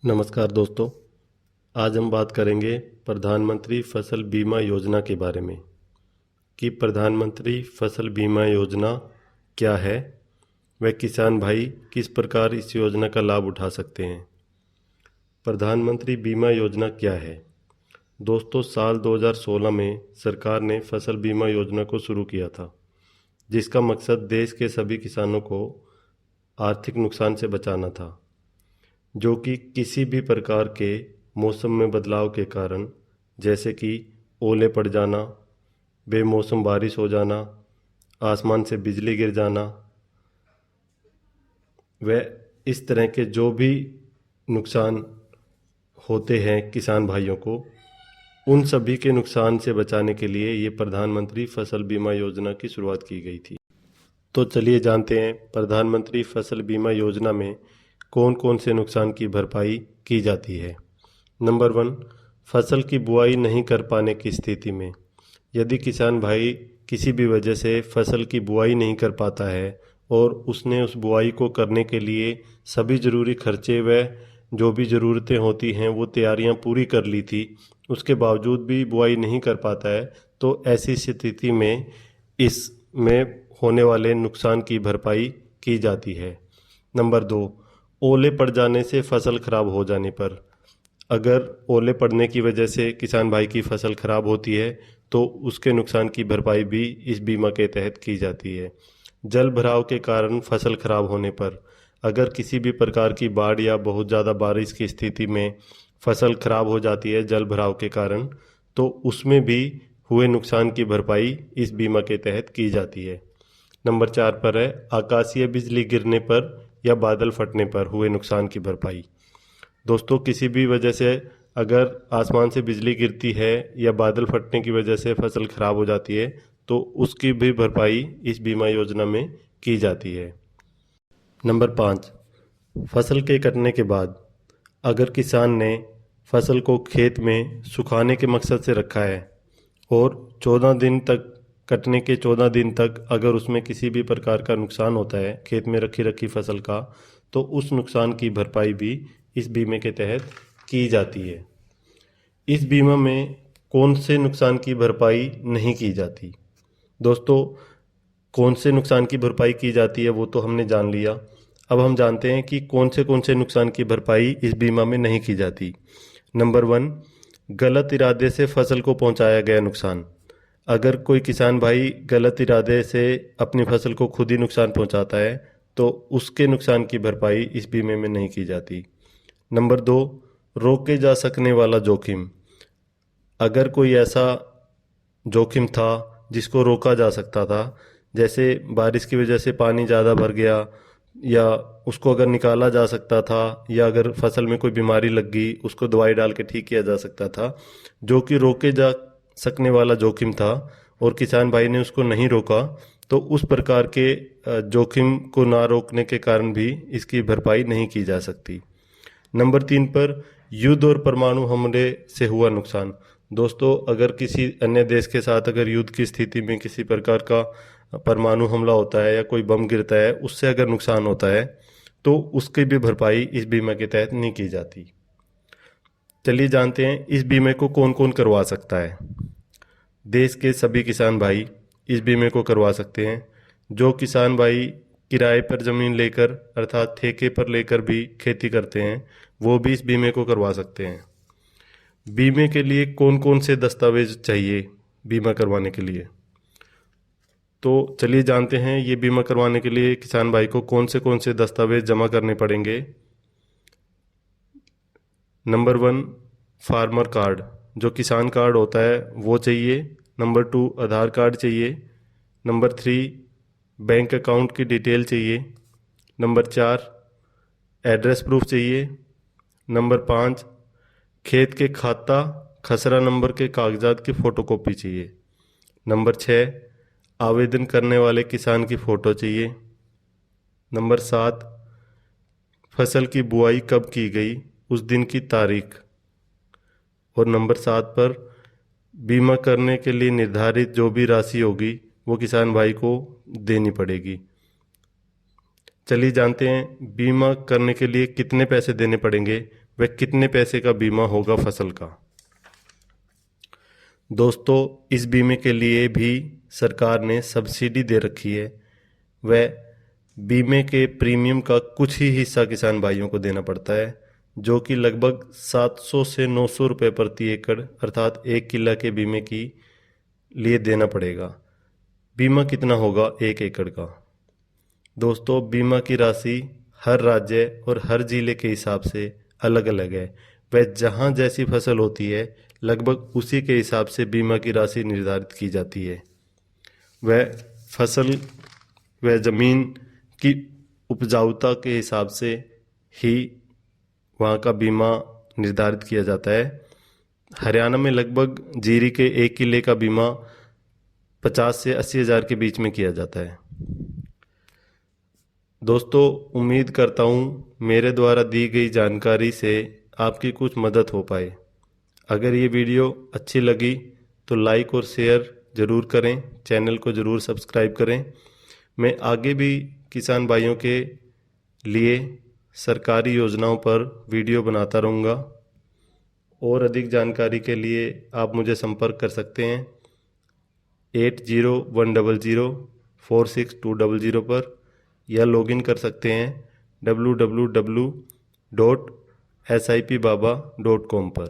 नमस्कार दोस्तों। आज हम बात करेंगे प्रधानमंत्री फसल बीमा योजना के बारे में कि प्रधानमंत्री फसल बीमा योजना क्या है, वह किसान भाई किस प्रकार इस योजना का लाभ उठा सकते हैं। प्रधानमंत्री बीमा योजना क्या है दोस्तों? साल 2016 में सरकार ने फसल बीमा योजना को शुरू किया था, जिसका मकसद देश के सभी किसानों को आर्थिक नुकसान से बचाना था, जो कि किसी भी प्रकार के मौसम में बदलाव के कारण, जैसे कि ओले पड़ जाना, बेमौसम बारिश हो जाना, आसमान से बिजली गिर जाना, व इस तरह के जो भी नुकसान होते हैं किसान भाइयों को, उन सभी के नुकसान से बचाने के लिए ये प्रधानमंत्री फसल बीमा योजना की शुरुआत की गई थी। तो चलिए जानते हैं प्रधानमंत्री फसल बीमा योजना में कौन कौन से नुकसान की भरपाई की जाती है। नंबर 1, फसल की बुआई नहीं कर पाने की स्थिति में यदि किसान भाई किसी भी वजह से फसल की बुआई नहीं कर पाता है और उसने उस बुआई को करने के लिए सभी ज़रूरी खर्चे व जो भी ज़रूरतें होती हैं वो तैयारियां पूरी कर ली थी, उसके बावजूद भी बुआई नहीं कर पाता है, तो ऐसी स्थिति में इसमें होने वाले नुकसान की भरपाई की जाती है। नंबर 2, ओले पड़ जाने से फसल खराब हो जाने पर, अगर ओले पड़ने की वजह से किसान भाई की फसल खराब होती है तो उसके नुकसान की भरपाई भी इस बीमा के तहत की जाती है। जल भराव के कारण फसल खराब होने पर, अगर किसी भी प्रकार की बाढ़ या बहुत ज़्यादा बारिश की स्थिति में फसल खराब हो जाती है जल भराव के कारण, तो उसमें भी हुए नुकसान की भरपाई इस बीमा के तहत की जाती है। नंबर 4 पर है आकाशीय बिजली गिरने पर या बादल फटने पर हुए नुकसान की भरपाई। दोस्तों, किसी भी वजह से अगर आसमान से बिजली गिरती है या बादल फटने की वजह से फसल खराब हो जाती है तो उसकी भी भरपाई इस बीमा योजना में की जाती है। नंबर 5, फसल के कटने के बाद अगर किसान ने फसल को खेत में सुखाने के मकसद से रखा है और 14 दिन तक, कटने के 14 दिन तक अगर उसमें किसी भी प्रकार का नुकसान होता है खेत में रखी फसल का, तो उस नुकसान की भरपाई भी इस बीमे के तहत की जाती है। इस बीमा में कौन से नुकसान की भरपाई नहीं की जाती? दोस्तों, कौन से नुकसान की भरपाई की जाती है वो तो हमने जान लिया। अब हम जानते हैं कि कौन से नुकसान की भरपाई इस बीमा में नहीं की जाती। नंबर 1, गलत इरादे से फसल को पहुंचाया गया नुकसान। अगर कोई किसान भाई गलत इरादे से अपनी फसल को खुद ही नुकसान पहुंचाता है तो उसके नुकसान की भरपाई इस बीमे में नहीं की जाती। नंबर 2, रोके जा सकने वाला जोखिम। अगर कोई ऐसा जोखिम था जिसको रोका जा सकता था, जैसे बारिश की वजह से पानी ज़्यादा भर गया, या उसको अगर निकाला जा सकता था, या अगर फसल में कोई बीमारी लग गई उसको दवाई डाल के ठीक किया जा सकता था, जो कि रोके जा सकने वाला जोखिम था और किसान भाई ने उसको नहीं रोका, तो उस प्रकार के जोखिम को ना रोकने के कारण भी इसकी भरपाई नहीं की जा सकती। नंबर 3 पर युद्ध और परमाणु हमले से हुआ नुकसान। दोस्तों, अगर किसी अन्य देश के साथ अगर युद्ध की स्थिति में किसी प्रकार का परमाणु हमला होता है या कोई बम गिरता है, उससे अगर नुकसान होता है तो उसकी भी भरपाई इस बीमा के तहत नहीं की जाती। चलिए जानते हैं इस बीमे को कौन कौन करवा सकता है। देश के सभी किसान भाई इस बीमे को करवा सकते हैं। जो किसान भाई किराए पर ज़मीन लेकर अर्थात ठेके पर लेकर भी खेती करते हैं वो भी इस बीमे को करवा सकते हैं। बीमे के लिए कौन कौन से दस्तावेज चाहिए बीमा करवाने के लिए, तो चलिए जानते हैं ये बीमा करवाने के लिए किसान भाई को कौन से दस्तावेज जमा करने पड़ेंगे। नंबर 1, फार्मर कार्ड, जो किसान कार्ड होता है वो चाहिए। नंबर 2, आधार कार्ड चाहिए। नंबर 3, बैंक अकाउंट की डिटेल चाहिए। नंबर 4, एड्रेस प्रूफ चाहिए। नंबर 5, खेत के खाता खसरा नंबर के कागजात की फ़ोटोकॉपी चाहिए। नंबर 6, आवेदन करने वाले किसान की फ़ोटो चाहिए। नंबर 7, फसल की बुआई कब की गई उस दिन की तारीख। और नंबर 7 पर बीमा करने के लिए निर्धारित जो भी राशि होगी वो किसान भाई को देनी पड़ेगी। चलिए जानते हैं बीमा करने के लिए कितने पैसे देने पड़ेंगे व कितने पैसे का बीमा होगा फसल का। दोस्तों, इस बीमे के लिए भी सरकार ने सब्सिडी दे रखी है व बीमे के प्रीमियम का कुछ ही हिस्सा किसान भाइयों को देना पड़ता है, जो कि लगभग 700 से 900 रुपये प्रति एकड़ अर्थात 1 किला के बीमे की लिए देना पड़ेगा। बीमा कितना होगा 1 एकड़ का? दोस्तों, बीमा की राशि हर राज्य और हर जिले के हिसाब से अलग अलग है। वह जहाँ जैसी फसल होती है लगभग उसी के हिसाब से बीमा की राशि निर्धारित की जाती है। वह फसल व ज़मीन की उपजाऊता के हिसाब से ही वहाँ का बीमा निर्धारित किया जाता है। हरियाणा में लगभग जीरी के 1 किले का बीमा 50 से 80 हज़ार के बीच में किया जाता है। दोस्तों, उम्मीद करता हूँ मेरे द्वारा दी गई जानकारी से आपकी कुछ मदद हो पाए। अगर ये वीडियो अच्छी लगी तो लाइक और शेयर ज़रूर करें, चैनल को ज़रूर सब्सक्राइब करें। मैं आगे भी किसान भाइयों के लिए सरकारी योजनाओं पर वीडियो बनाता रहूँगा और अधिक जानकारी के लिए आप मुझे संपर्क कर सकते हैं 8010046200 पर, या लॉगिन कर सकते हैं www.sipbaba.com पर।